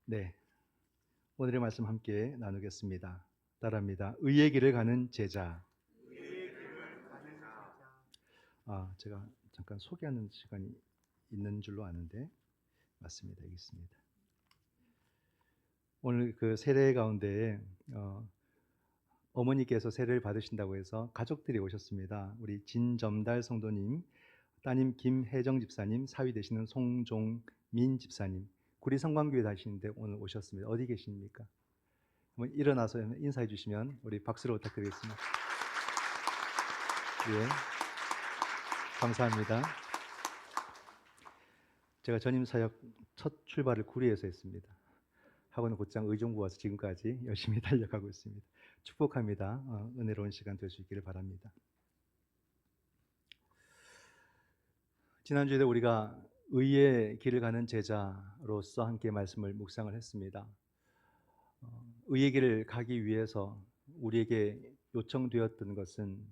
네, 오늘의 말씀 함께 나누겠습니다. 따라합니다. 의의 길을 가는 제자. 제가 잠깐 소개하는 시간이 있는 줄로 아는데 맞습니다. 여기 있습니다. 오늘 그 세례 가운데 어머니께서 세례를 받으신다고 해서 가족들이 오셨습니다. 우리 진점달 성도님, 따님 김혜정 집사님, 사위 되시는 송종민 집사님, 구리 성광교회 다니시는데 오늘 오셨습니다. 어디 계십니까? 한번 일어나서 인사해 주시면 우리 박수로 부탁드리겠습니다. 예, 감사합니다. 제가 전임 사역 첫 출발을 구리에서 했습니다. 학원 곧장 의정부 와서 지금까지 열심히 달려가고 있습니다. 축복합니다. 은혜로운 시간 될 수 있기를 바랍니다. 지난주에 우리가 의의 길을 가는 제자로서 함께 말씀을 묵상을 했습니다. 의의 길을 가기 위해서 우리에게 요청되었던 것은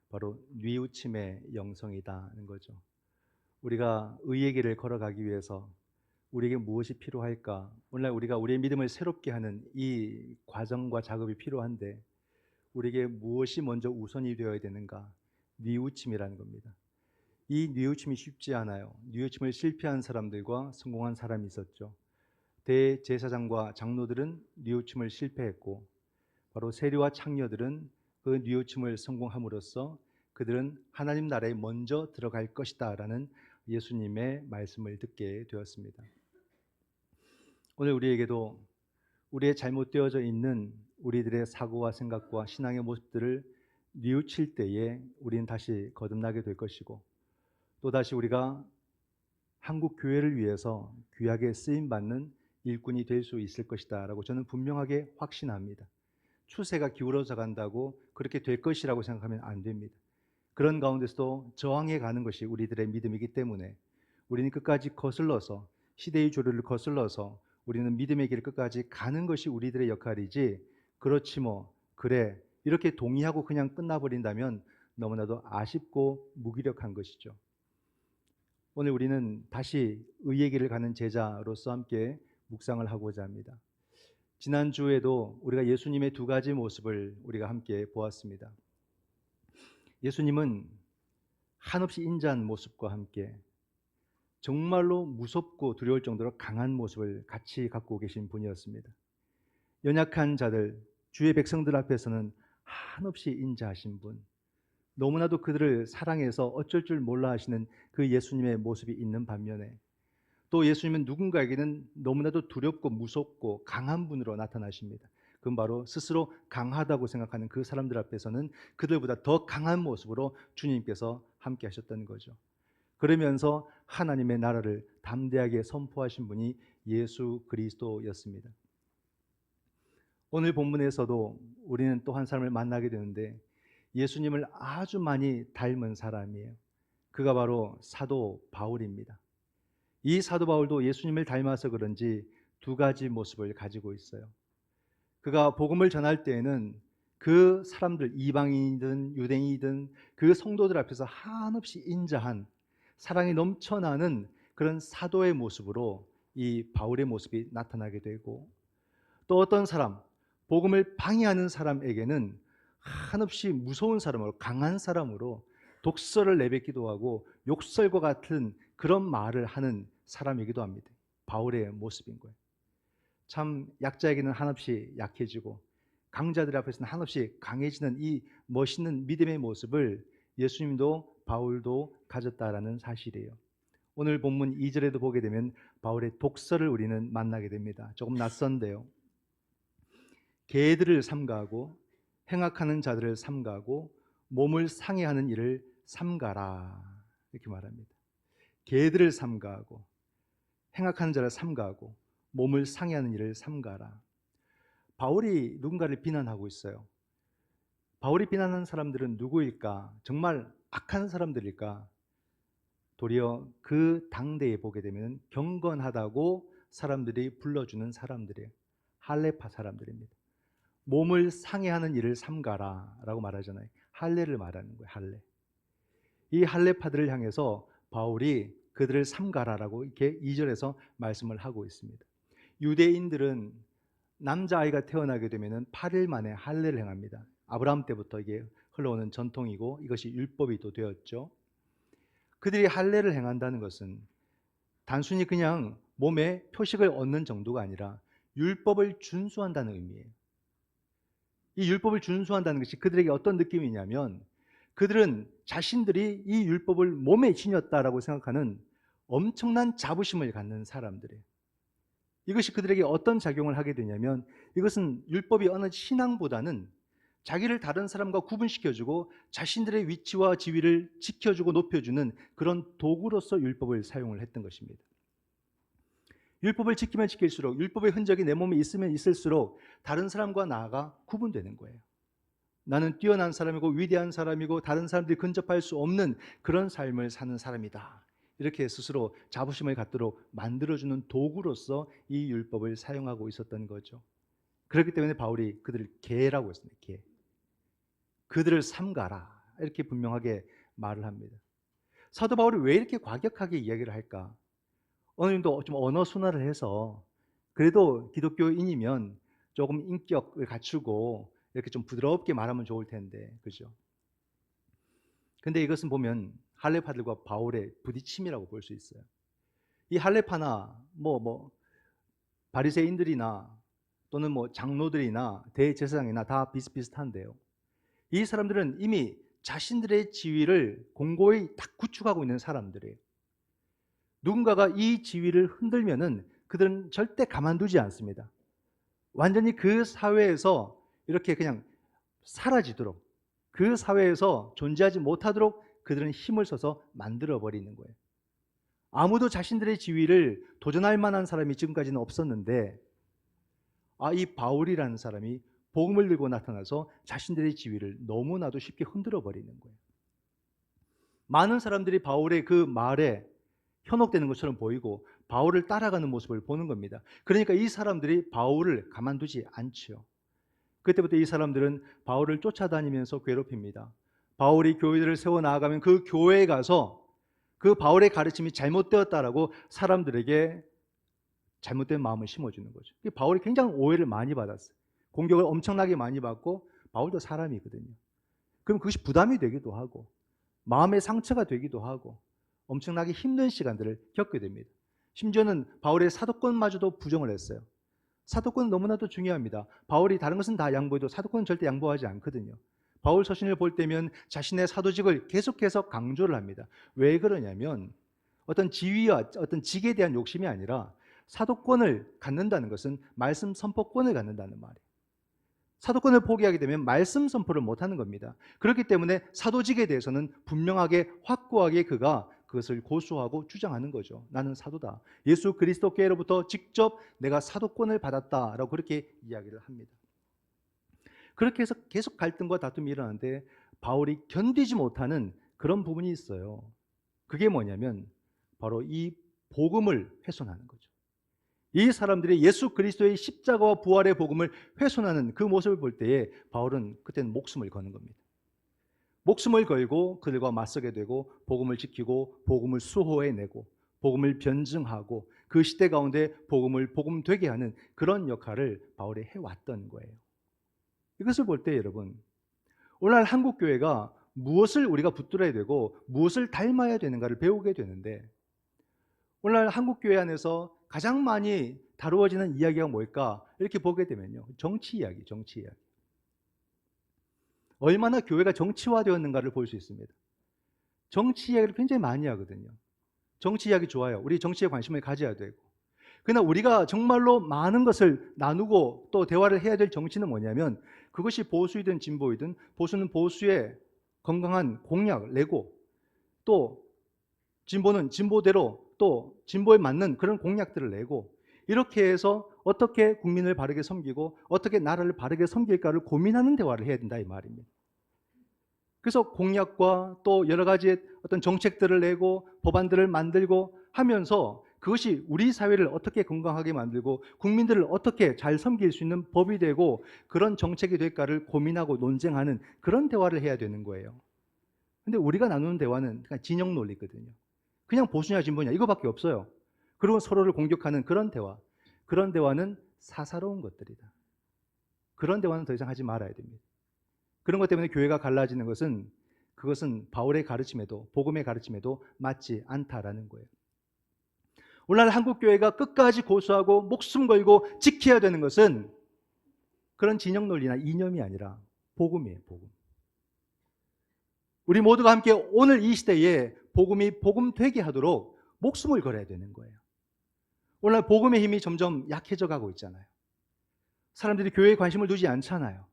바로 뉘우침의 영성이다는 거죠. 우리가 의의 길을 걸어가기 위해서 우리에게 무엇이 필요할까? 오늘날 우리가 우리의 믿음을 새롭게 하는 이 과정과 작업이 필요한데 우리에게 무엇이 먼저 우선이 되어야 되는가? 뉘우침이라는 겁니다. 이 뉘우침이 쉽지 않아요. 뉘우침을 실패한 사람들과 성공한 사람이 있었죠. 대제사장과 장로들은 뉘우침을 실패했고 바로 세리와 창녀들은 그 뉘우침을 성공함으로써 그들은 하나님 나라에 먼저 들어갈 것이다 라는 예수님의 말씀을 듣게 되었습니다. 오늘 우리에게도 우리의 잘못되어져 있는 우리들의 사고와 생각과 신앙의 모습들을 뉘우칠 때에 우리는 다시 거듭나게 될 것이고 또다시 우리가 한국 교회를 위해서 귀하게 쓰임받는 일꾼이 될 수 있을 것이다 라고 저는 분명하게 확신합니다. 추세가 기울어져 간다고 그렇게 될 것이라고 생각하면 안 됩니다. 그런 가운데서도 저항해 가는 것이 우리들의 믿음이기 때문에 우리는 끝까지 거슬러서 시대의 조류를 거슬러서 우리는 믿음의 길을 끝까지 가는 것이 우리들의 역할이지 그렇지 뭐 그래 이렇게 동의하고 그냥 끝나버린다면 너무나도 아쉽고 무기력한 것이죠. 오늘 우리는 다시 의의 길을 가는 제자로서 함께 묵상을 하고자 합니다. 지난주에도 우리가 예수님의 두 가지 모습을 우리가 함께 보았습니다. 예수님은 한없이 인자한 모습과 함께 정말로 무섭고 두려울 정도로 강한 모습을 같이 갖고 계신 분이었습니다. 연약한 자들, 주의 백성들 앞에서는 한없이 인자하신 분, 너무나도 그들을 사랑해서 어쩔 줄 몰라 하시는 그 예수님의 모습이 있는 반면에 또 예수님은 누군가에게는 너무나도 두렵고 무섭고 강한 분으로 나타나십니다. 그건 바로 스스로 강하다고 생각하는 그 사람들 앞에서는 그들보다 더 강한 모습으로 주님께서 함께 하셨던 거죠. 그러면서 하나님의 나라를 담대하게 선포하신 분이 예수 그리스도였습니다. 오늘 본문에서도 우리는 또 한 사람을 만나게 되는데 예수님을 아주 많이 닮은 사람이에요. 그가 바로 사도 바울입니다. 이 사도 바울도 예수님을 닮아서 그런지 두 가지 모습을 가지고 있어요. 그가 복음을 전할 때에는 그 사람들, 이방인이든 유대인이든 그 성도들 앞에서 한없이 인자한 사랑이 넘쳐나는 그런 사도의 모습으로 이 바울의 모습이 나타나게 되고 또 어떤 사람, 복음을 방해하는 사람에게는 한없이 무서운 사람으로 강한 사람으로 독설을 내뱉기도 하고 욕설과 같은 그런 말을 하는 사람이기도 합니다. 바울의 모습인 거예요. 참 약자에게는 한없이 약해지고 강자들 앞에서는 한없이 강해지는 이 멋있는 믿음의 모습을 예수님도 바울도 가졌다라는 사실이에요. 오늘 본문 2절에도 보게 되면 바울의 독설을 우리는 만나게 됩니다. 조금 낯선데요. 개들을 삼가하고 행악하는 자들을 삼가하고 몸을 상해하는 일을 삼가라 이렇게 말합니다. 개들을 삼가하고 행악하는 자를 삼가하고 몸을 상해하는 일을 삼가라. 바울이 누군가를 비난하고 있어요. 바울이 비난하는 사람들은 누구일까? 정말 악한 사람들일까? 도리어 그 당대에 보게 되면 경건하다고 사람들이 불러주는 사람들이에요. 할레파 사람들입니다. 몸을 상해하는 일을 삼가라 라고 말하잖아요. 할례를 말하는 거예요. 할례. 이 할례파들을 향해서 바울이 그들을 삼가라라고 이렇게 2절에서 말씀을 하고 있습니다. 유대인들은 남자아이가 태어나게 되면 8일 만에 할례를 행합니다. 아브라함 때부터 이게 흘러오는 전통이고 이것이 율법이 또 되었죠. 그들이 할례를 행한다는 것은 단순히 그냥 몸에 표식을 얻는 정도가 아니라 율법을 준수한다는 의미예요. 이 율법을 준수한다는 것이 그들에게 어떤 느낌이냐면 그들은 자신들이 이 율법을 몸에 지녔다라고 생각하는 엄청난 자부심을 갖는 사람들이에요. 이것이 그들에게 어떤 작용을 하게 되냐면 이것은 율법이 어느 신앙보다는 자기를 다른 사람과 구분시켜주고 자신들의 위치와 지위를 지켜주고 높여주는 그런 도구로서 율법을 사용을 했던 것입니다. 율법을 지키면 지킬수록 율법의 흔적이 내 몸에 있으면 있을수록 다른 사람과 나가 구분되는 거예요. 나는 뛰어난 사람이고 위대한 사람이고 다른 사람들이 근접할 수 없는 그런 삶을 사는 사람이다. 이렇게 스스로 자부심을 갖도록 만들어주는 도구로서 이 율법을 사용하고 있었던 거죠. 그렇기 때문에 바울이 그들을 개라고 했습니다. 개. 그들을 삼가라. 이렇게 분명하게 말을 합니다. 사도 바울이 왜 이렇게 과격하게 이야기를 할까? 어느 정도 좀 언어 순화를 해서 그래도 기독교인이면 조금 인격을 갖추고 이렇게 좀 부드럽게 말하면 좋을 텐데, 그죠? 근데 이것은 보면 할례파들과 바울의 부딪힘이라고 볼 수 있어요. 이 할례파나 바리새인들이나 또는 장로들이나 대제사장이나 다 비슷비슷한데요. 이 사람들은 이미 자신들의 지위를 공고히 딱 구축하고 있는 사람들이에요. 누군가가 이 지위를 흔들면은 그들은 절대 가만두지 않습니다. 완전히 그 사회에서 이렇게 그냥 사라지도록, 그 사회에서 존재하지 못하도록 그들은 힘을 써서 만들어버리는 거예요. 아무도 자신들의 지위를 도전할 만한 사람이 지금까지는 없었는데 이 바울이라는 사람이 복음을 들고 나타나서 자신들의 지위를 너무나도 쉽게 흔들어 버리는 거예요. 많은 사람들이 바울의 그 말에 현혹되는 것처럼 보이고 바울을 따라가는 모습을 보는 겁니다. 그러니까 이 사람들이 바울을 가만두지 않죠. 그때부터 이 사람들은 바울을 쫓아다니면서 괴롭힙니다. 바울이 교회들을 세워나가면 그 교회에 가서 그 바울의 가르침이 잘못되었다라고 사람들에게 잘못된 마음을 심어주는 거죠. 바울이 굉장히 오해를 많이 받았어요. 공격을 엄청나게 많이 받고 바울도 사람이거든요. 그럼 그것이 부담이 되기도 하고 마음의 상처가 되기도 하고 엄청나게 힘든 시간들을 겪게 됩니다. 심지어는 바울의 사도권마저도 부정을 했어요. 사도권은 너무나도 중요합니다. 바울이 다른 것은 다 양보해도 사도권은 절대 양보하지 않거든요. 바울 서신을 볼 때면 자신의 사도직을 계속해서 강조를 합니다. 왜 그러냐면 어떤 지위와 어떤 직에 대한 욕심이 아니라 사도권을 갖는다는 것은 말씀 선포권을 갖는다는 말이에요. 사도권을 포기하게 되면 말씀 선포를 못하는 겁니다. 그렇기 때문에 사도직에 대해서는 분명하게 확고하게 그가 그것을 고수하고 주장하는 거죠. 나는 사도다. 예수 그리스도께로부터 직접 내가 사도권을 받았다라고 그렇게 이야기를 합니다. 그렇게 해서 계속 갈등과 다툼이 일어나는데 바울이 견디지 못하는 그런 부분이 있어요. 그게 뭐냐면 바로 이 복음을 훼손하는 거죠. 이 사람들이 예수 그리스도의 십자가와 부활의 복음을 훼손하는 그 모습을 볼 때에 바울은 그때는 목숨을 거는 겁니다. 목숨을 걸고 그들과 맞서게 되고 복음을 지키고 복음을 수호해내고 복음을 변증하고 그 시대 가운데 복음을 복음되게 하는 그런 역할을 바울이 해왔던 거예요. 이것을 볼 때 여러분, 오늘날 한국교회가 무엇을 우리가 붙들어야 되고 무엇을 닮아야 되는가를 배우게 되는데 오늘날 한국교회 안에서 가장 많이 다루어지는 이야기가 뭘까? 이렇게 보게 되면요. 정치 이야기. 얼마나 교회가 정치화되었는가를 볼 수 있습니다. 정치 이야기를 굉장히 많이 하거든요. 정치 이야기 좋아요. 우리 정치에 관심을 가져야 되고. 그러나 우리가 정말로 많은 것을 나누고 또 대화를 해야 될 정치는 뭐냐면 그것이 보수이든 진보이든 보수는 보수의 건강한 공약을 내고 또 진보는 진보대로 또 진보에 맞는 그런 공약들을 내고 이렇게 해서 어떻게 국민을 바르게 섬기고 어떻게 나라를 바르게 섬길까를 고민하는 대화를 해야 된다 이 말입니다. 그래서 공약과 또 여러 가지 어떤 정책들을 내고 법안들을 만들고 하면서 그것이 우리 사회를 어떻게 건강하게 만들고 국민들을 어떻게 잘 섬길 수 있는 법이 되고 그런 정책이 될까를 고민하고 논쟁하는 그런 대화를 해야 되는 거예요. 근데 우리가 나누는 대화는 그냥 진영 논리거든요. 그냥 보수냐 진보냐 이거밖에 없어요. 그리고 서로를 공격하는 그런 대화. 그런 대화는 사사로운 것들이다. 그런 대화는 더 이상 하지 말아야 됩니다. 그런 것 때문에 교회가 갈라지는 것은 그것은 바울의 가르침에도 복음의 가르침에도 맞지 않다라는 거예요. 오늘날 한국 교회가 끝까지 고수하고 목숨 걸고 지켜야 되는 것은 그런 진영 논리나 이념이 아니라 복음이에요. 복음. 우리 모두가 함께 오늘 이 시대에 복음이 복음 되게 하도록 목숨을 걸어야 되는 거예요. 오늘날 복음의 힘이 점점 약해져 가고 있잖아요. 사람들이 교회에 관심을 두지 않잖아요.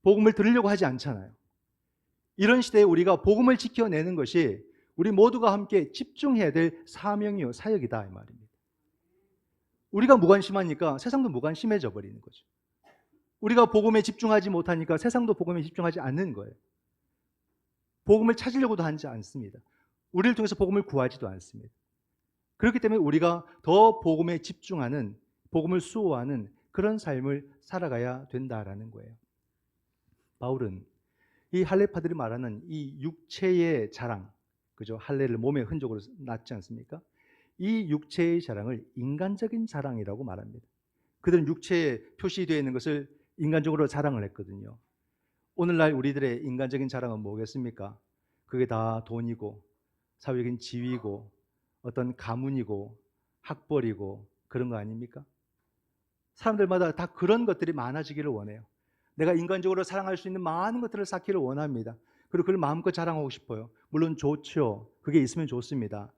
복음을 들으려고 하지 않잖아요. 이런 시대에 우리가 복음을 지켜내는 것이 우리 모두가 함께 집중해야 될 사명이요 사역이다 이 말입니다. 우리가 무관심하니까 세상도 무관심해져 버리는 거죠. 우리가 복음에 집중하지 못하니까 세상도 복음에 집중하지 않는 거예요. 복음을 찾으려고도 하지 않습니다. 우리를 통해서 복음을 구하지도 않습니다. 그렇기 때문에 우리가 더 복음에 집중하는, 복음을 수호하는 그런 삶을 살아가야 된다라는 거예요. 바울은 이 할례파들이 말하는 이 육체의 자랑, 그죠? 할례를 몸의 흔적으로 놨지 않습니까? 이 육체의 자랑을 인간적인 자랑이라고 말합니다. 그들은 육체에 표시되어 있는 것을 인간적으로 자랑을 했거든요. 오늘날 우리들의 인간적인 자랑은 뭐겠습니까? 그게 다 돈이고 사회적인 지위고 어떤 가문이고 학벌이고 그런 거 아닙니까? 사람들마다 다 그런 것들이 많아지기를 원해요. 내가 인간적으로 사랑할 수 있는 많은 것들을 쌓기를 원합니다. 그리고 그걸 마음껏 자랑하고 싶어요. 물론 좋죠. 그게 있으면 좋습니다.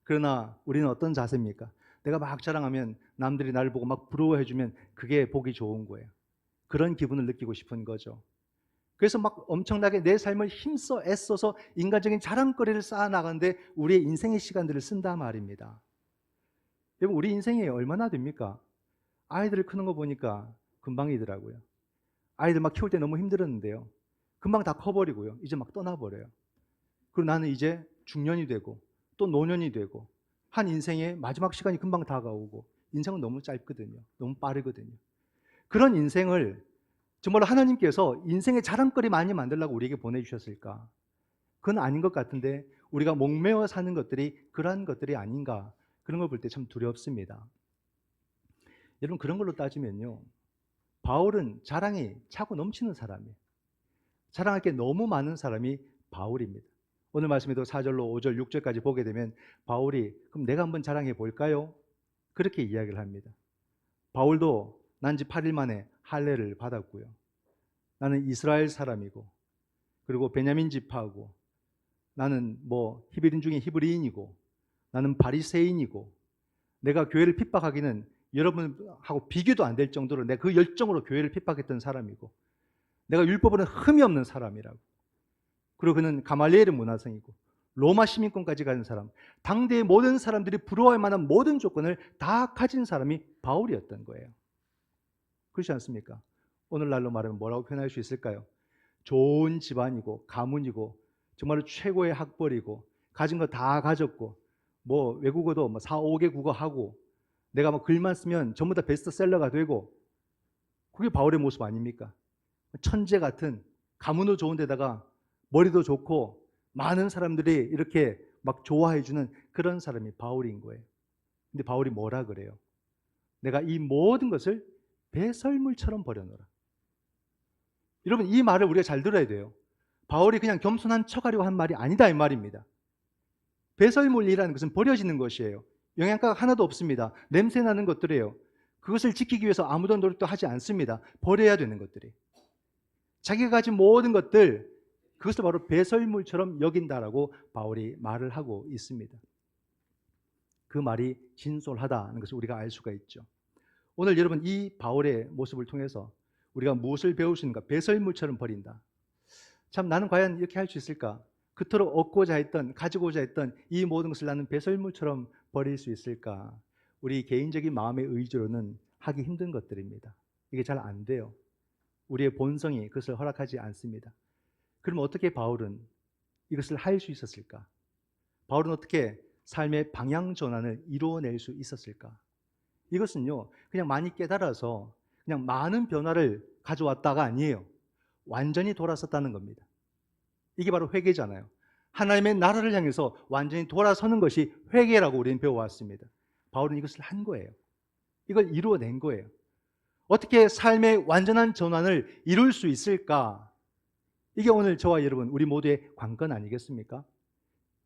그러나 우리는 어떤 자세입니까? 내가 막 자랑하면 남들이 나를 보고 막 부러워해주면 그게 보기 좋은 거예요. 그런 기분을 느끼고 싶은 거죠. 그래서 막 엄청나게 내 삶을 힘써 애써서 인간적인 자랑거리를 쌓아나가는데 우리의 인생의 시간들을 쓴다 말입니다. 여러분 우리 인생이 얼마나 됩니까? 아이들을 크는 거 보니까 금방이더라고요. 아이들 막 키울 때 너무 힘들었는데요. 금방 다 커버리고요. 이제 막 떠나버려요. 그리고 나는 이제 중년이 되고 또 노년이 되고 한 인생의 마지막 시간이 금방 다가오고 인생은 너무 짧거든요. 너무 빠르거든요. 그런 인생을 정말 하나님께서 인생의 자랑거리 많이 만들려고 우리에게 보내주셨을까? 그건 아닌 것 같은데 우리가 목매어 사는 것들이 그러한 것들이 아닌가? 그런 걸 볼 때 참 두렵습니다. 여러분 그런 걸로 따지면요. 바울은 자랑이 차고 넘치는 사람이에요. 자랑할 게 너무 많은 사람이 바울입니다. 오늘 말씀에도 4절로 5절, 6절까지 보게 되면 바울이 그럼 내가 한번 자랑해 볼까요? 그렇게 이야기를 합니다. 바울도 난지 8일 만에 할례를 받았고요. 나는 이스라엘 사람이고 그리고 베냐민 지파고 나는 뭐 히브리인 중에 히브리인이고 나는 바리새인이고 내가 교회를 핍박하기는 여러분하고 비교도 안 될 정도로 내가 그 열정으로 교회를 핍박했던 사람이고 내가 율법으로는 흠이 없는 사람이라고. 그리고 그는 가말리엘의 문화생이고 로마 시민권까지 가진 사람, 당대의 모든 사람들이 부러워할 만한 모든 조건을 다 가진 사람이 바울이었던 거예요. 그렇지 않습니까? 오늘날로 말하면 뭐라고 표현할 수 있을까요? 좋은 집안이고 가문이고 정말 최고의 학벌이고 가진 거 다 가졌고 뭐 외국어도 뭐 4, 5개 국어 하고 내가 뭐 글만 쓰면 전부 다 베스트셀러가 되고 그게 바울의 모습 아닙니까? 천재 같은 가문도 좋은 데다가 머리도 좋고 많은 사람들이 이렇게 막 좋아해 주는 그런 사람이 바울인 거예요. 근데 바울이 뭐라 그래요? 내가 이 모든 것을 배설물처럼 버려놓으라. 여러분 이 말을 우리가 잘 들어야 돼요. 바울이 그냥 겸손한 척하려고 한 말이 아니다 이 말입니다. 배설물이라는 것은 버려지는 것이에요. 영양가가 하나도 없습니다. 냄새나는 것들이에요. 그것을 지키기 위해서 아무도 노력도 하지 않습니다. 버려야 되는 것들이. 자기가 가진 모든 것들 그것을 바로 배설물처럼 여긴다라고 바울이 말을 하고 있습니다. 그 말이 진솔하다는 것을 우리가 알 수가 있죠. 오늘 여러분 이 바울의 모습을 통해서 우리가 무엇을 배울 수 있는가? 배설물처럼 버린다. 참 나는 과연 이렇게 할 수 있을까? 그토록 얻고자 했던 가지고자 했던 이 모든 것을 나는 배설물처럼 버릴 수 있을까? 우리 개인적인 마음의 의지로는 하기 힘든 것들입니다. 이게 잘 안 돼요. 우리의 본성이 그것을 허락하지 않습니다. 그럼 어떻게 바울은 이것을 할 수 있었을까? 바울은 어떻게 삶의 방향 전환을 이루어낼 수 있었을까? 이것은요 그냥 많이 깨달아서 그냥 많은 변화를 가져왔다가 아니에요. 완전히 돌아섰다는 겁니다. 이게 바로 회개잖아요. 하나님의 나라를 향해서 완전히 돌아서는 것이 회개라고 우리는 배워왔습니다. 바울은 이것을 한 거예요. 이걸 이루어낸 거예요. 어떻게 삶의 완전한 전환을 이룰 수 있을까? 이게 오늘 저와 여러분, 우리 모두의 관건 아니겠습니까?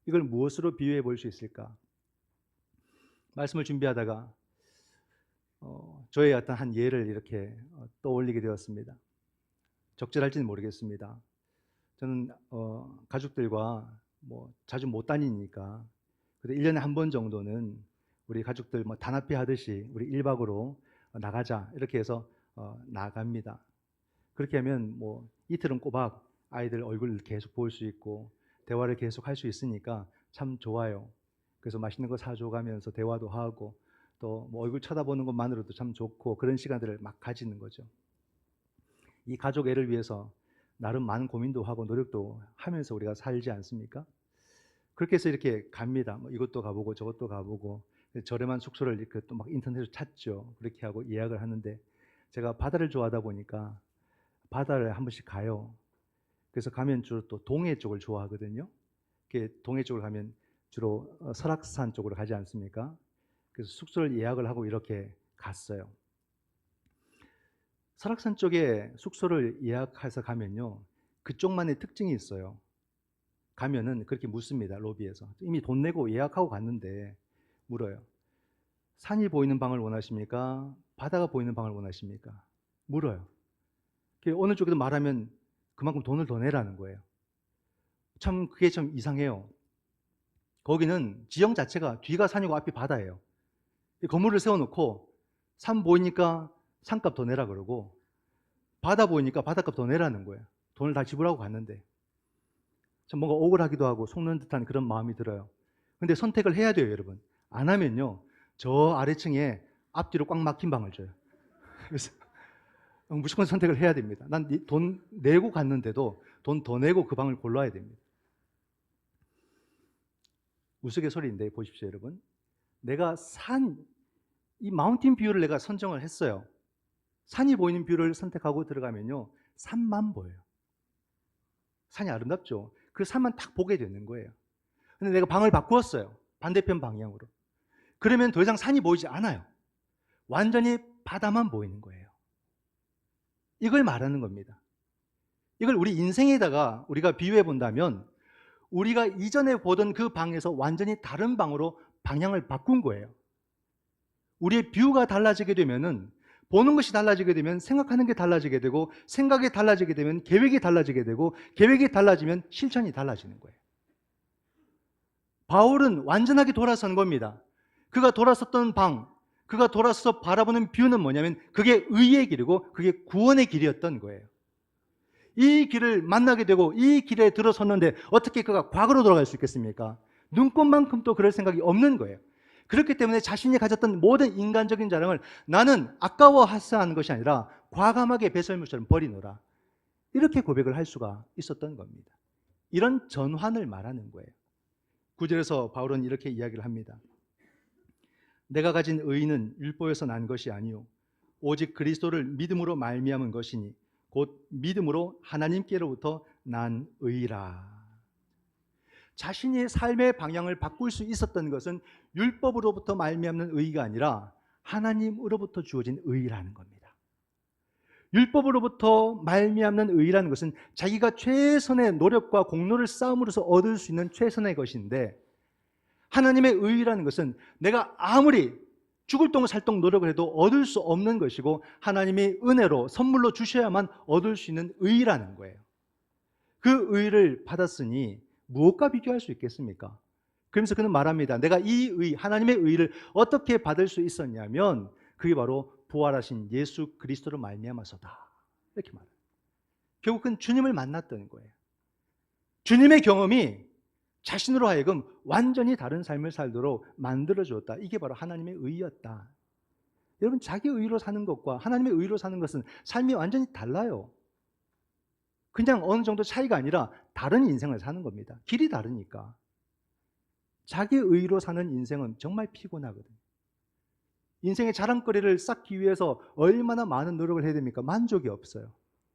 이걸 무엇으로 비유해 볼 수 있을까? 말씀을 준비하다가 저의 어떤 한 예를 이렇게 떠올리게 되었습니다. 적절할지는 모르겠습니다. 저는 가족들과 자주 못 다니니까 그래도 1년에 한 번 정도는 우리 가족들 단합회 하듯이 우리 1박으로 나가자 이렇게 해서 나갑니다. 그렇게 하면 이틀은 꼬박 아이들 얼굴을 계속 볼 수 있고 대화를 계속 할 수 있으니까 참 좋아요. 그래서 맛있는 거 사줘가면서 대화도 하고 또 얼굴 쳐다보는 것만으로도 참 좋고 그런 시간들을 막 가지는 거죠. 이 가족 애를 위해서 나름 많은 고민도 하고 노력도 하면서 우리가 살지 않습니까? 그렇게 해서 이렇게 갑니다. 이것도 가보고 저것도 가보고 저렴한 숙소를 이렇게 또 막 인터넷으로 찾죠. 그렇게 하고 예약을 하는데 제가 바다를 좋아하다 보니까 바다를 한 번씩 가요. 그래서 가면 주로 또 동해 쪽을 좋아하거든요. 동해 쪽을 가면 주로 설악산 쪽으로 가지 않습니까? 그래서 숙소를 예약을 하고 이렇게 갔어요. 설악산 쪽에 숙소를 예약해서 가면요, 그쪽만의 특징이 있어요. 가면은 그렇게 묻습니다. 로비에서. 이미 돈 내고 예약하고 갔는데 물어요. 산이 보이는 방을 원하십니까? 바다가 보이는 방을 원하십니까? 물어요. 어느 쪽에도 말하면 그만큼 돈을 더 내라는 거예요. 참 그게 좀 이상해요. 거기는 지형 자체가 뒤가 산이고 앞이 바다예요. 건물을 세워놓고 산 보이니까 산값 더 내라 그러고 바다 보이니까 바다값 더 내라는 거예요. 돈을 다 지불하고 갔는데 참 뭔가 억울하기도 하고 속는 듯한 그런 마음이 들어요. 근데 선택을 해야 돼요, 여러분. 안 하면요, 저 아래층에 앞뒤로 꽉 막힌 방을 줘요. 그래서 무조건 선택을 해야 됩니다. 난 돈 내고 갔는데도 돈 더 내고 그 방을 골라야 됩니다. 우스갯소리인데 보십시오, 여러분. 내가 이 마운틴 뷰를 내가 선정을 했어요. 산이 보이는 뷰를 선택하고 들어가면요, 산만 보여요. 산이 아름답죠. 그 산만 딱 보게 되는 거예요. 근데 내가 방을 바꾸었어요. 반대편 방향으로. 그러면 더 이상 산이 보이지 않아요. 완전히 바다만 보이는 거예요. 이걸 말하는 겁니다. 이걸 우리 인생에다가 우리가 비유해 본다면 우리가 이전에 보던 그 방에서 완전히 다른 방으로 방향을 바꾼 거예요. 우리의 뷰가 달라지게 되면은, 보는 것이 달라지게 되면 생각하는 게 달라지게 되고, 생각이 달라지게 되면 계획이 달라지게 되고, 계획이 달라지면 실천이 달라지는 거예요. 바울은 완전하게 돌아선 겁니다. 그가 돌아섰던 방, 그가 돌아서서 바라보는 뷰는 뭐냐면 그게 의의 길이고 그게 구원의 길이었던 거예요. 이 길을 만나게 되고 이 길에 들어섰는데 어떻게 그가 과거로 돌아갈 수 있겠습니까? 눈꽃만큼도 그럴 생각이 없는 거예요. 그렇기 때문에 자신이 가졌던 모든 인간적인 자랑을 나는 아까워하사 하는 것이 아니라 과감하게 배설물처럼 버리노라, 이렇게 고백을 할 수가 있었던 겁니다. 이런 전환을 말하는 거예요. 9절에서 바울은 이렇게 이야기를 합니다. 내가 가진 의는 율법에서 난 것이 아니요 오직 그리스도를 믿음으로 말미암은 것이니 곧 믿음으로 하나님께로부터 난 의라. 자신의 삶의 방향을 바꿀 수 있었던 것은 율법으로부터 말미암는 의가 아니라 하나님으로부터 주어진 의라는 겁니다. 율법으로부터 말미암는 의라는 것은 자기가 최선의 노력과 공로를 쌓음으로써 얻을 수 있는 최선의 것인데, 하나님의 의라는 것은 내가 아무리 죽을 똥 살 똥 노력을 해도 얻을 수 없는 것이고 하나님이 은혜로 선물로 주셔야만 얻을 수 있는 의라는 거예요. 그 의를 받았으니 무엇과 비교할 수 있겠습니까? 그러면서 그는 말합니다. 내가 이 의, 하나님의 의를 어떻게 받을 수 있었냐면 그게 바로 부활하신 예수 그리스도로 말미암아서다, 이렇게 말해요. 결국은 주님을 만났던 거예요. 주님의 경험이 자신으로 하여금 완전히 다른 삶을 살도록 만들어주었다. 이게 바로 하나님의 의였다. 여러분, 자기 의로 사는 것과 하나님의 의로 사는 것은 삶이 완전히 달라요. 그냥 어느 정도 차이가 아니라 다른 인생을 사는 겁니다. 길이 다르니까. 자기 의로 사는 인생은 정말 피곤하거든요. 인생의 자랑거리를 쌓기 위해서 얼마나 많은 노력을 해야 됩니까? 만족이 없어요.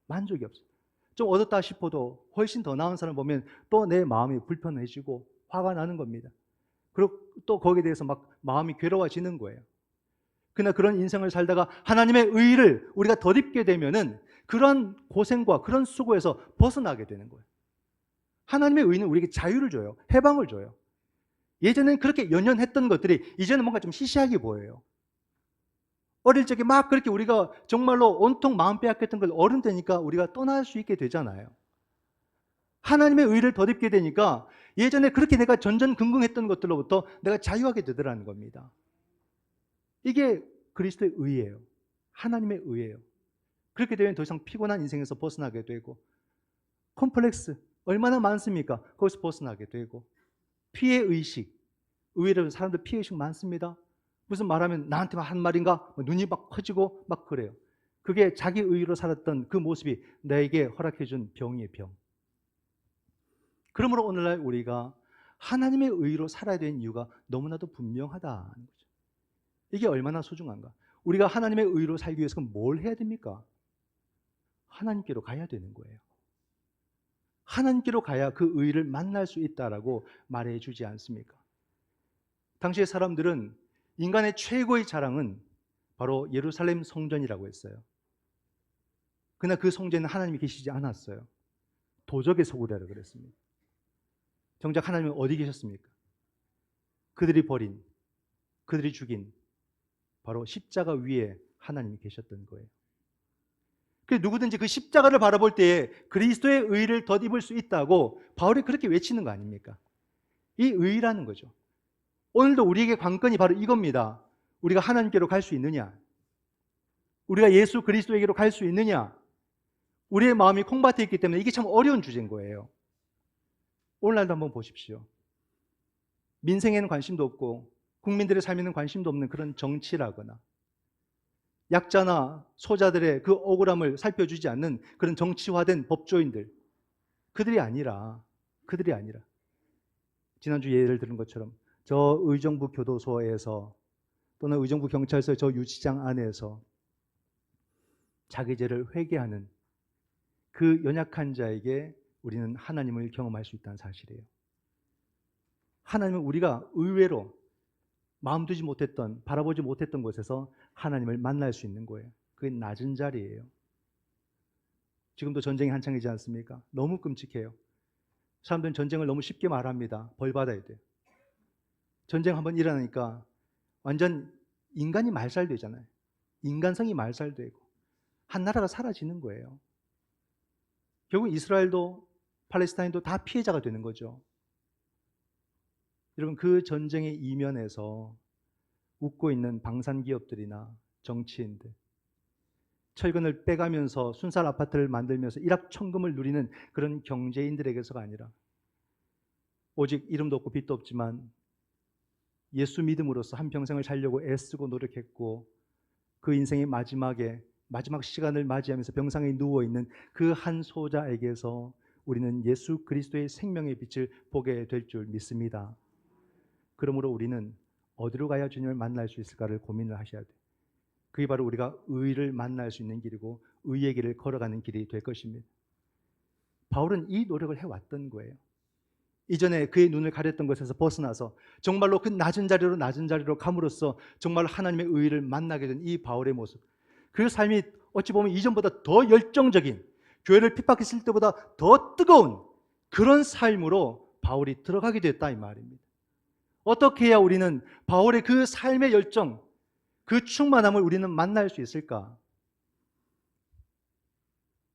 만족이 없어요. 좀 얻었다 싶어도 훨씬 더 나은 사람을 보면 또 내 마음이 불편해지고 화가 나는 겁니다. 그리고 또 거기에 대해서 막 마음이 괴로워지는 거예요. 그러나 그런 인생을 살다가 하나님의 의를 우리가 덧입게 되면은 그런 고생과 그런 수고에서 벗어나게 되는 거예요. 하나님의 의는 우리에게 자유를 줘요. 해방을 줘요. 예전에는 그렇게 연연했던 것들이 이제는 뭔가 좀 시시하게 보여요. 어릴 적에 막 그렇게 우리가 정말로 온통 마음 빼앗겼던 걸 어른 되니까 우리가 떠날 수 있게 되잖아요. 하나님의 의를 덧입게 되니까 예전에 그렇게 내가 전전긍긍했던 것들로부터 내가 자유하게 되더라는 겁니다. 이게 그리스도의 의예요. 하나님의 의예요. 그렇게 되면 더 이상 피곤한 인생에서 벗어나게 되고, 콤플렉스 얼마나 많습니까? 거기서 벗어나게 되고, 피해의식, 의외로 사람들 피해의식 많습니다. 무슨 말하면 나한테만 한 말인가? 눈이 막 커지고 막 그래요. 그게 자기 의로 살았던 그 모습이 나에게 허락해준 병이에요, 병. 그러므로 오늘날 우리가 하나님의 의로 살아야 되는 이유가 너무나도 분명하다는 거죠. 이게 얼마나 소중한가? 우리가 하나님의 의로 살기 위해서 뭘 해야 됩니까? 하나님께로 가야 되는 거예요. 하나님께로 가야 그 의를 만날 수 있다라고 말해 주지 않습니까? 당시의 사람들은 인간의 최고의 자랑은 바로 예루살렘 성전이라고 했어요. 그러나 그 성전에는 하나님이 계시지 않았어요. 도적의 소굴이라고 그랬습니다. 정작 하나님은 어디 계셨습니까? 그들이 버린, 그들이 죽인 바로 십자가 위에 하나님이 계셨던 거예요. 그래서 누구든지 그 십자가를 바라볼 때에 그리스도의 의를 덧입을 수 있다고 바울이 그렇게 외치는 거 아닙니까? 이 의라는 거죠. 오늘도 우리에게 관건이 바로 이겁니다. 우리가 하나님께로 갈 수 있느냐? 우리가 예수 그리스도에게로 갈 수 있느냐? 우리의 마음이 콩밭에 있기 때문에 이게 참 어려운 주제인 거예요. 오늘날도 한번 보십시오. 민생에는 관심도 없고 국민들의 삶에는 관심도 없는 그런 정치라거나 약자나 소자들의 그 억울함을 살펴주지 않는 그런 정치화된 법조인들, 그들이 아니라 지난주 예를 들은 것처럼 저 의정부 교도소에서 또는 의정부 경찰서의 저 유치장 안에서 자기 죄를 회개하는 그 연약한 자에게 우리는 하나님을 경험할 수 있다는 사실이에요. 하나님은 우리가 의외로 마음 두지 못했던, 바라보지 못했던 곳에서 하나님을 만날 수 있는 거예요. 그게 낮은 자리예요. 지금도 전쟁이 한창이지 않습니까? 너무 끔찍해요. 사람들은 전쟁을 너무 쉽게 말합니다. 벌 받아야 돼요. 전쟁 한번 일어나니까 완전 인간이 말살되잖아요. 인간성이 말살되고 한 나라가 사라지는 거예요. 결국 이스라엘도 팔레스타인도 다 피해자가 되는 거죠. 여러분, 그 전쟁의 이면에서 웃고 있는 방산기업들이나 정치인들, 철근을 빼가면서 순살 아파트를 만들면서 일확천금을 누리는 그런 경제인들에게서가 아니라 오직 이름도 없고 빛도 없지만 예수 믿음으로써 한평생을 살려고 애쓰고 노력했고 그 인생의 마지막 시간을 맞이하면서 병상에 누워있는 그 한 소자에게서 우리는 예수 그리스도의 생명의 빛을 보게 될 줄 믿습니다. 그러므로 우리는 어디로 가야 주님을 만날 수 있을까를 고민을 하셔야 돼요. 그게 바로 우리가 의를 만날 수 있는 길이고 의의 길을 걸어가는 길이 될 것입니다. 바울은 이 노력을 해왔던 거예요. 이전에 그의 눈을 가렸던 것에서 벗어나서 정말로 그 낮은 자리로 감으로써 정말 하나님의 의를 만나게 된 이 바울의 모습, 그 삶이 어찌 보면 이전보다 더 열정적인, 교회를 핍박했을 때보다 더 뜨거운 그런 삶으로 바울이 들어가게 됐다 이 말입니다. 어떻게 해야 우리는 바울의 그 삶의 열정, 그 충만함을 우리는 만날 수 있을까?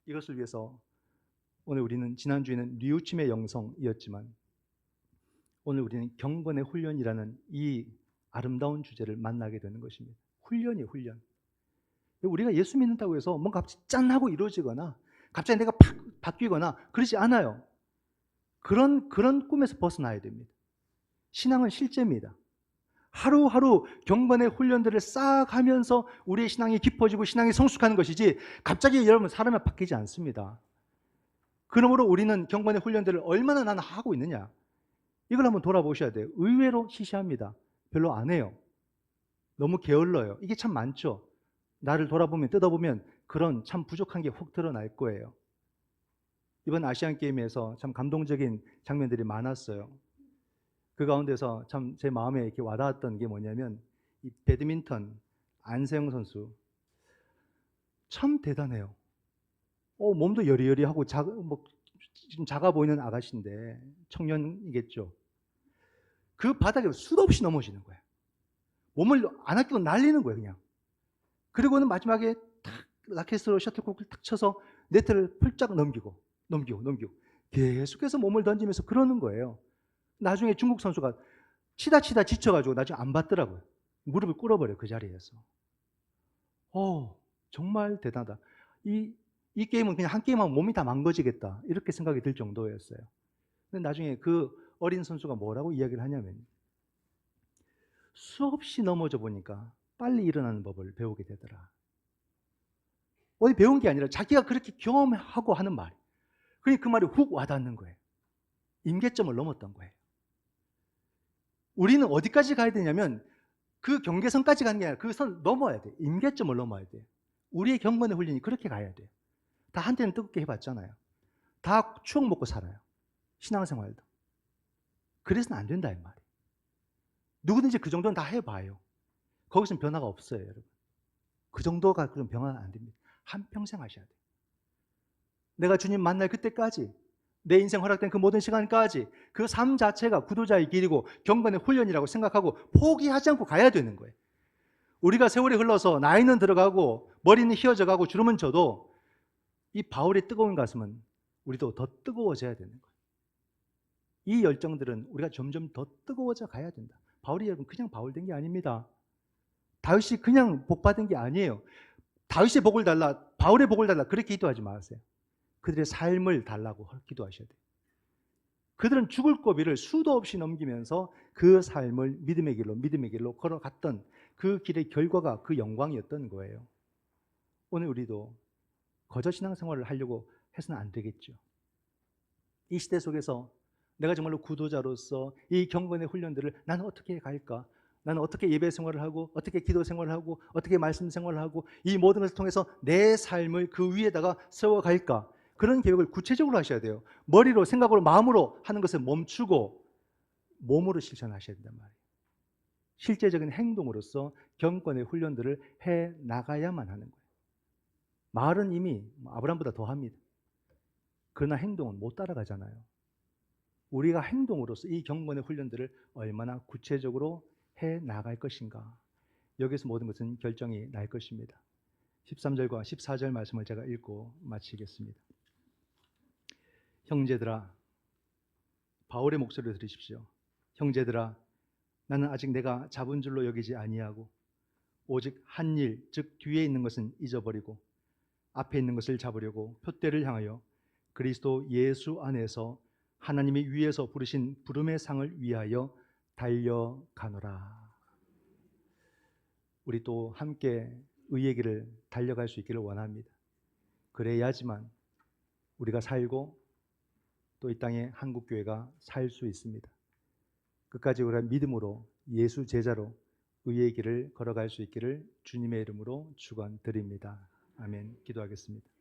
이것을 위해서 오늘 우리는 지난주에는 뉘우침의 영성이었지만 오늘 우리는 경건의 훈련이라는 이 아름다운 주제를 만나게 되는 것입니다. 훈련이에요, 훈련. 우리가 예수 믿는다고 해서 뭔가 갑자기 짠하고 이루어지거나 갑자기 내가 팍 바뀌거나 그러지 않아요. 그런 꿈에서 벗어나야 됩니다. 신앙은 실제입니다. 하루하루 경건의 훈련들을 쌓아 가면서 우리의 신앙이 깊어지고 신앙이 성숙하는 것이지 갑자기 여러분 사람이 바뀌지 않습니다. 그러므로 우리는 경건의 훈련들을 얼마나 나는 하고 있느냐, 이걸 한번 돌아보셔야 돼요. 의외로 시시합니다. 별로 안 해요. 너무 게을러요. 이게 참 많죠. 나를 돌아보면 뜯어보면 그런 참 부족한 게 훅 드러날 거예요. 이번 아시안게임에서 참 감동적인 장면들이 많았어요. 그 가운데서 참 제 마음에 이렇게 와닿았던 게 뭐냐면 이 배드민턴 안세영 선수 참 대단해요. 몸도 여리여리하고 지금 작아 보이는 아가씨인데 청년이겠죠. 그 바닥에 수도 없이 넘어지는 거예요. 몸을 안 아끼고 날리는 거예요, 그냥. 그리고는 마지막에 탁 라켓으로 셔틀콕을 탁 쳐서 네트를 펄짝 넘기고 계속해서 몸을 던지면서 그러는 거예요. 나중에 중국 선수가 치다 지쳐가지고 나중에 안 받더라고요. 무릎을 꿇어버려요, 그 자리에서. 정말 대단하다. 이 게임은 그냥 한 게임하면 몸이 다 망가지겠다, 이렇게 생각이 들 정도였어요. 근데 나중에 그 어린 선수가 뭐라고 이야기를 하냐면, 수없이 넘어져 보니까 빨리 일어나는 법을 배우게 되더라. 어디 배운 게 아니라 자기가 그렇게 경험하고 하는 말. 그러니까 그 말이 훅 와닿는 거예요. 임계점을 넘었던 거예요. 우리는 어디까지 가야 되냐면 그 경계선까지 가는 게 아니라 그 선 넘어야 돼. 임계점을 넘어야 돼. 우리의 경건의 훈련이 그렇게 가야 돼요. 다 한때는 뜨겁게 해봤잖아요. 다 추억 먹고 살아요. 신앙생활도. 그래서는 안 된다, 이 말이에요. 누구든지 그 정도는 다 해봐요. 거기서는 변화가 없어요, 여러분. 그 정도가 그럼 변화는 안 됩니다. 한평생 하셔야 돼요. 내가 주님 만날 그때까지, 내 인생 허락된 그 모든 시간까지 그 삶 자체가 구도자의 길이고 경건의 훈련이라고 생각하고 포기하지 않고 가야 되는 거예요. 우리가 세월이 흘러서 나이는 들어가고 머리는 휘어져가고 주름은 져도 이 바울의 뜨거운 가슴은 우리도 더 뜨거워져야 되는 거예요. 이 열정들은 우리가 점점 더 뜨거워져 가야 된다. 바울이 여러분 그냥 바울 된 게 아닙니다. 다윗이 그냥 복 받은 게 아니에요. 다윗의 복을 달라, 바울의 복을 달라, 그렇게 기도하지 마세요. 그들의 삶을 달라고 기도하셔야 돼요. 그들은 죽을 고비를 수도 없이 넘기면서 그 삶을 믿음의 길로 걸어갔던 그 길의 결과가 그 영광이었던 거예요. 오늘 우리도 거저 신앙생활을 하려고 해서는 안 되겠죠. 이 시대 속에서 내가 정말로 구도자로서 이 경건의 훈련들을 나는 어떻게 갈까? 나는 어떻게 예배 생활을 하고 어떻게 기도 생활을 하고 어떻게 말씀 생활을 하고 이 모든 것을 통해서 내 삶을 그 위에다가 세워갈까? 그런 계획을 구체적으로 하셔야 돼요. 머리로 생각으로 마음으로 하는 것을 멈추고 몸으로 실천하셔야 된단 말이에요. 실제적인 행동으로서 경건의 훈련들을 해 나가야만 하는 거예요. 말은 이미 아브라함보다 더합니다. 그러나 행동은 못 따라가잖아요. 우리가 행동으로서 이 경건의 훈련들을 얼마나 구체적으로 해 나갈 것인가, 여기서 모든 것은 결정이 날 것입니다. 13절과 14절 말씀을 제가 읽고 마치겠습니다. 형제들아, 바울의 목소리를 들으십시오. 형제들아, 나는 아직 내가 잡은 줄로 여기지 아니하고 오직 한 일, 즉 뒤에 있는 것은 잊어버리고 앞에 있는 것을 잡으려고 표대를 향하여 그리스도 예수 안에서 하나님이 위에서 부르신 부름의 상을 위하여 달려가노라. 우리 또 함께 의의 길을 달려갈 수 있기를 원합니다. 그래야지만 우리가 살고 또 이 땅에 한국교회가 살 수 있습니다. 끝까지 우리가 믿음으로 예수 제자로 의의 길을 걸어갈 수 있기를 주님의 이름으로 축원드립니다. 아멘. 기도하겠습니다.